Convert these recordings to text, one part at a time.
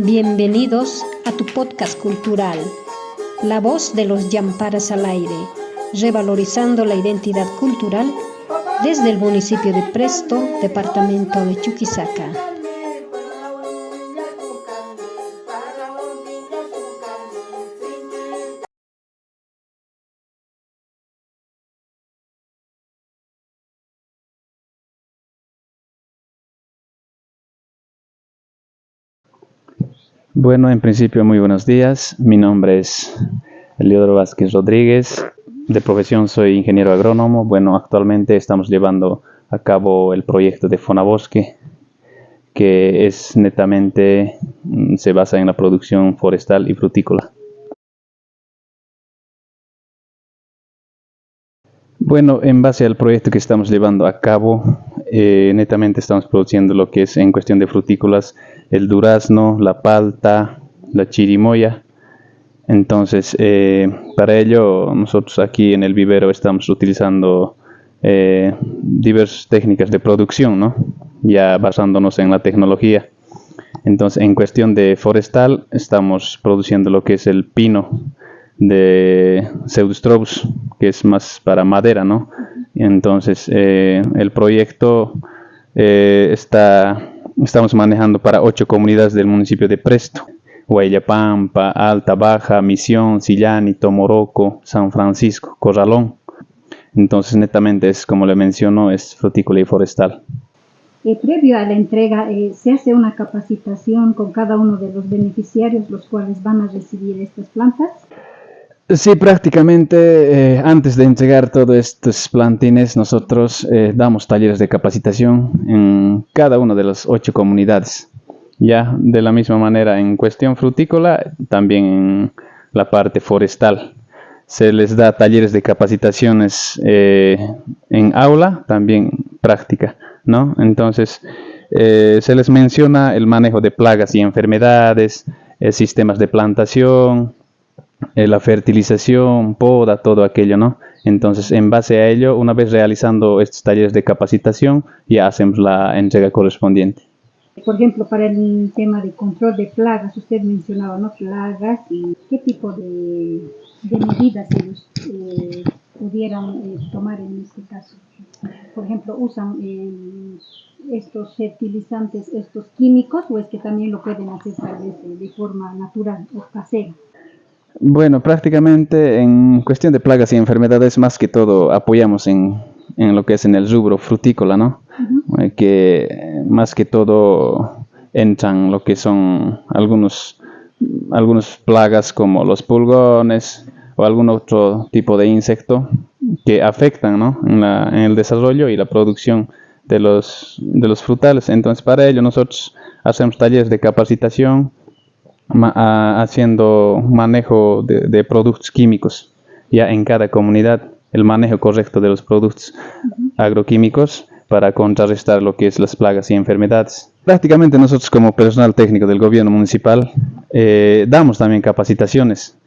Bienvenidos a tu podcast cultural, La Voz de los Yamparas al Aire, revalorizando la identidad cultural desde el municipio de Presto, departamento de Chuquisaca. Bueno, en principio, muy buenos días. Mi nombre es Eliodoro Vázquez Rodríguez. De profesión soy ingeniero agrónomo. Bueno, actualmente estamos llevando a cabo el proyecto de Fonabosque, que es netamente, se basa en la producción forestal y frutícola. Bueno, en base al proyecto que estamos llevando a cabo, netamente estamos produciendo lo que es en cuestión de frutícolas, el durazno, la palta, la chirimoya. Entonces, para ello, nosotros aquí en el vivero estamos utilizando diversas técnicas de producción, ¿no? Ya basándonos en la tecnología. Entonces, en cuestión de forestal, estamos produciendo lo que es el pino de Pseudostrobus, que es más para madera, ¿no? Entonces, el proyecto estamos manejando para 8 comunidades del municipio de Presto: Huayllapampa, Alta, Baja, Misión, Sillani, Tomoroco, San Francisco, Corralón. Entonces, netamente es, como le menciono, es frutícola y forestal. Previo a la entrega, se hace una capacitación con cada uno de los beneficiarios, los cuales van a recibir estas plantas. Sí, prácticamente antes de entregar todos estos plantines, nosotros damos talleres de capacitación en cada una de las 8 comunidades. Ya de la misma manera en cuestión frutícola, también en la parte forestal. Se les da talleres de capacitaciones en aula, también práctica, ¿no? Entonces, se les menciona el manejo de plagas y enfermedades, sistemas de plantación, la fertilización, poda, todo aquello, ¿no? Entonces, en base a ello, una vez realizando estos talleres de capacitación, ya hacemos la entrega correspondiente. Por ejemplo, para el tema de control de plagas, usted mencionaba, ¿no? Plagas, y qué tipo de medidas ellos pudieran tomar en este caso. Por ejemplo, ¿usan estos fertilizantes, estos químicos, o es que también lo pueden hacer tal vez de forma natural o casera? Bueno, prácticamente en cuestión de plagas y enfermedades, más que todo apoyamos en lo que es en el rubro frutícola, ¿no? Que más que todo entran lo que son algunos plagas como los pulgones o algún otro tipo de insecto que afectan, ¿no? en el desarrollo y la producción de los frutales. Entonces, para ello nosotros hacemos talleres de capacitación haciendo manejo de productos químicos, ya en cada comunidad, el manejo correcto de los productos agroquímicos para contrarrestar lo que es las plagas y enfermedades. Prácticamente nosotros, como personal técnico del gobierno municipal, damos también capacitaciones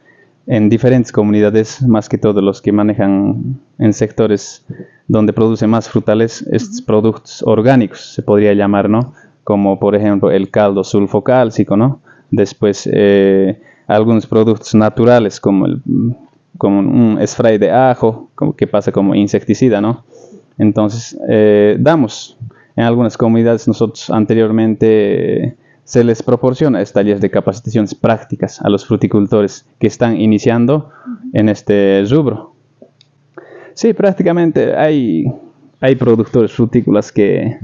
en diferentes comunidades, más que todo los que manejan en sectores donde producen más frutales, estos productos orgánicos, se podría llamar, ¿no? Como por ejemplo el caldo sulfocálcico, ¿no? Después algunos productos naturales como un spray de ajo, que pasa como insecticida, ¿no? Entonces damos en algunas comunidades, nosotros anteriormente se les proporciona talleres de capacitaciones prácticas a los fruticultores que están iniciando en este rubro. Sí, prácticamente hay productores frutícolas que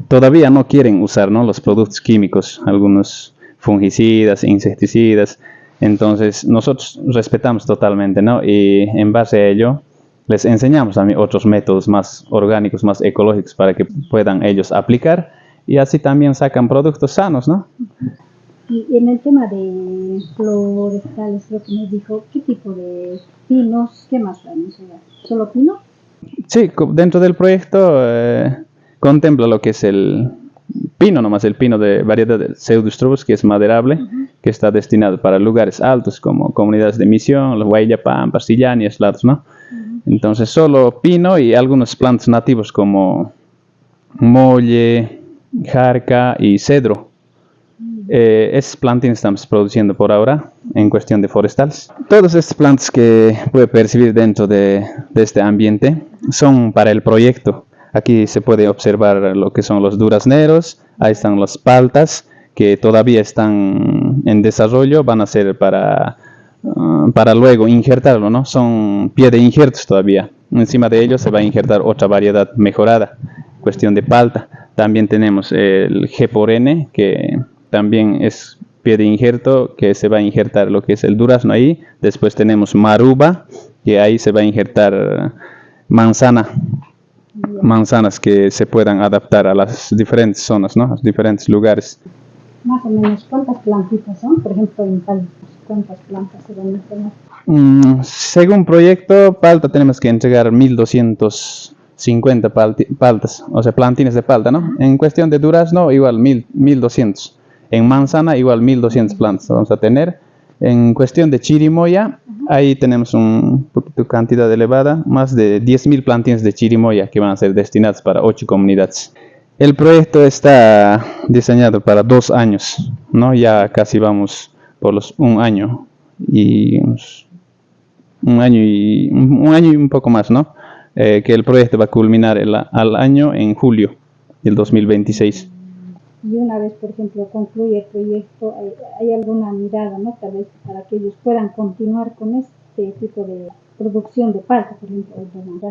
todavía no quieren usar, ¿no? Los productos químicos, algunos fungicidas, insecticidas. Entonces nosotros respetamos totalmente, ¿no? Y en base a ello les enseñamos también otros métodos más orgánicos, más ecológicos, para que puedan ellos aplicar, y así también sacan productos sanos, ¿no? Y en el tema de forestales, creo que nos dijo, ¿qué tipo de pinos, qué más van a entregar? ¿Solo pino? Sí, dentro del proyecto contempla lo que es el pino, nomás el pino de variedad de Pseudostrobus, que es maderable, que está destinado para lugares altos como comunidades de Misión, los Huayllapampa, Sillani, esos lados, ¿no? Entonces solo pino y algunos plantas nativos como molle, jarca y cedro. Esas plantines estamos produciendo por ahora en cuestión de forestales. Todas estas plantas que puede percibir dentro de este ambiente son para el proyecto. Aquí se puede observar lo que son los durazneros, ahí están las paltas que todavía están en desarrollo, van a ser para luego injertarlo, ¿no? Son pie de injertos todavía. Encima de ellos se va a injertar otra variedad mejorada, cuestión de palta. También tenemos el G por N, que también es pie de injerto, que se va a injertar lo que es el durazno ahí. Después tenemos Maruba, que ahí se va a injertar manzanas que se puedan adaptar a las diferentes zonas, ¿no? A los diferentes lugares. Más o menos, ¿cuántas plantitas son? Por ejemplo, en palta, ¿cuántas plantas se van a tener? Según proyecto, palta tenemos que entregar 1250 paltas, o sea, plantines de palta, ¿no? En cuestión de durazno, igual 1200. En manzana, igual 1200 plantas vamos a tener. En cuestión de chirimoya, ahí tenemos un poquito cantidad elevada, más de 10.000 plantines de chirimoya que van a ser destinados para 8 comunidades. El proyecto está diseñado para 2 años, ¿no? Ya casi vamos por los un año y un poco más, ¿no? Que el proyecto va a culminar al año en julio del 2026. Y una vez, por ejemplo, concluye el proyecto, ¿hay alguna mirada, ¿no? Tal vez para que ellos puedan continuar con este tipo de producción de palta, por ejemplo,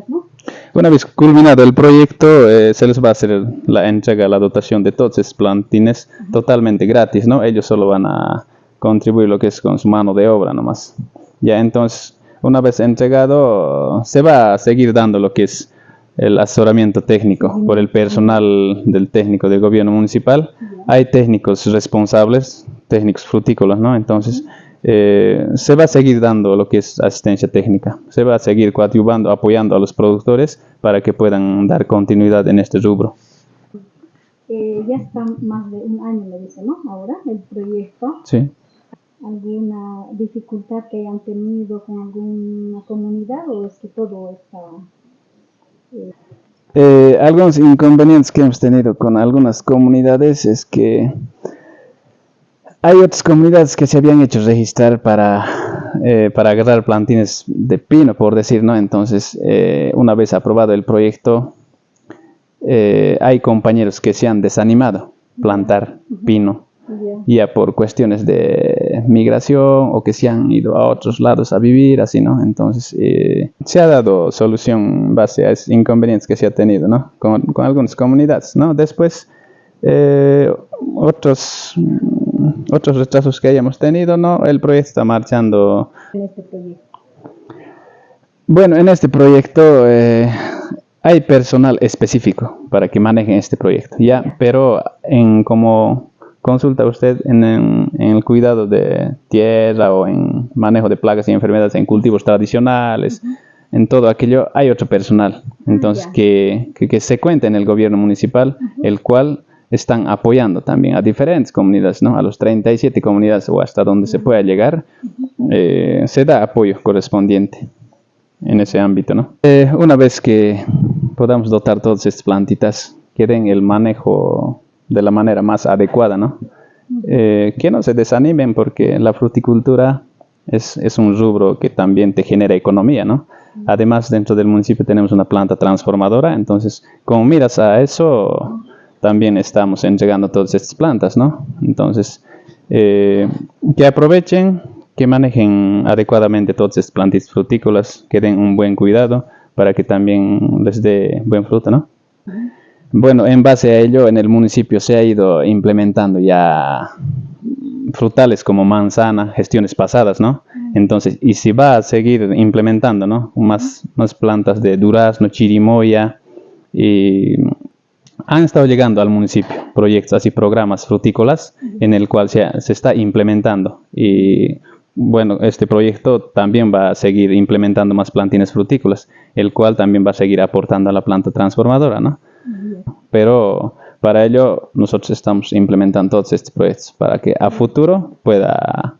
¿no? Una vez culminado el proyecto, se les va a hacer la entrega, la dotación de todos esos plantines totalmente gratis, ¿no? Ellos solo van a contribuir lo que es con su mano de obra nomás. Ya entonces, una vez entregado, se va a seguir dando lo que es el asesoramiento técnico por el personal del técnico del gobierno municipal. Hay técnicos responsables, técnicos frutícolas, ¿no? Entonces, se va a seguir dando lo que es asistencia técnica. Se va a seguir coadyuvando, apoyando a los productores para que puedan dar continuidad en este rubro. Ya está más de un año, me dice, ¿no? Ahora, el proyecto. Sí. ¿Alguna dificultad que hayan tenido con alguna comunidad o es que todo está...? Algunos inconvenientes que hemos tenido con algunas comunidades es que hay otras comunidades que se habían hecho registrar para agarrar plantines de pino, por decir, ¿no? Entonces, una vez aprobado el proyecto, hay compañeros que se han desanimado plantar pino, ya por cuestiones de migración o que se han ido a otros lados a vivir, así, ¿no? Entonces, se ha dado solución en base a esos inconvenientes que se ha tenido, ¿no? Con algunas comunidades, ¿no? Después, otros retrasos que hayamos tenido, ¿no? El proyecto está marchando. En este proyecto. Bueno, en este proyecto hay personal específico para que manejen este proyecto, ¿ya? Pero como consulta usted en el cuidado de tierra o en manejo de plagas y enfermedades en cultivos tradicionales, en todo aquello hay otro personal, entonces que se cuenta en el gobierno municipal, el cual están apoyando también a diferentes comunidades, ¿no? A los 37 comunidades o hasta donde se pueda llegar, se da apoyo correspondiente en ese ámbito, ¿no? Una vez que podamos dotar todas estas plantitas que den el manejo de la manera más adecuada, ¿no? Que no se desanimen porque la fruticultura es un rubro que también te genera economía, ¿no? Además, dentro del municipio tenemos una planta transformadora, entonces, como miras a eso, también estamos entregando todas estas plantas, ¿no? Entonces, que aprovechen, que manejen adecuadamente todas estas plantas frutícolas, que den un buen cuidado para que también les dé buen fruto, ¿no? Bueno, en base a ello, en el municipio se ha ido implementando ya frutales como manzana, gestiones pasadas, ¿no? Entonces, y se va a seguir implementando, ¿no? Más plantas de durazno, chirimoya, y han estado llegando al municipio proyectos, así programas frutícolas, en el cual se está implementando. Y bueno, este proyecto también va a seguir implementando más plantines frutícolas, el cual también va a seguir aportando a la planta transformadora, ¿no? Pero para ello nosotros estamos implementando todos estos proyectos para que a futuro pueda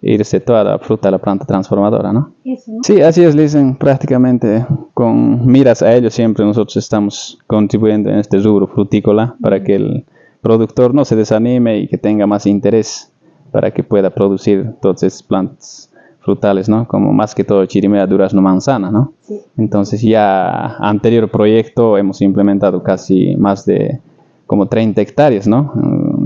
irse toda la fruta a la planta transformadora, ¿no? Eso, ¿no? Sí, así es, dicen, prácticamente con miras a ello siempre nosotros estamos contribuyendo en este rubro frutícola para que productor no se desanime y que tenga más interés para que pueda producir todas esas plantas frutales, ¿no? Como más que todo chirimea, durazno, manzana, ¿no? Sí. Entonces ya anterior proyecto hemos implementado casi más de como 30 hectáreas, ¿no?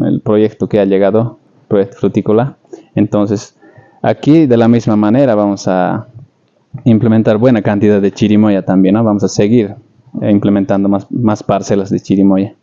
El proyecto que ha llegado, proyecto frutícola. Entonces aquí de la misma manera vamos a implementar buena cantidad de chirimoya también, ¿no? Vamos a seguir implementando más parcelas de chirimoya.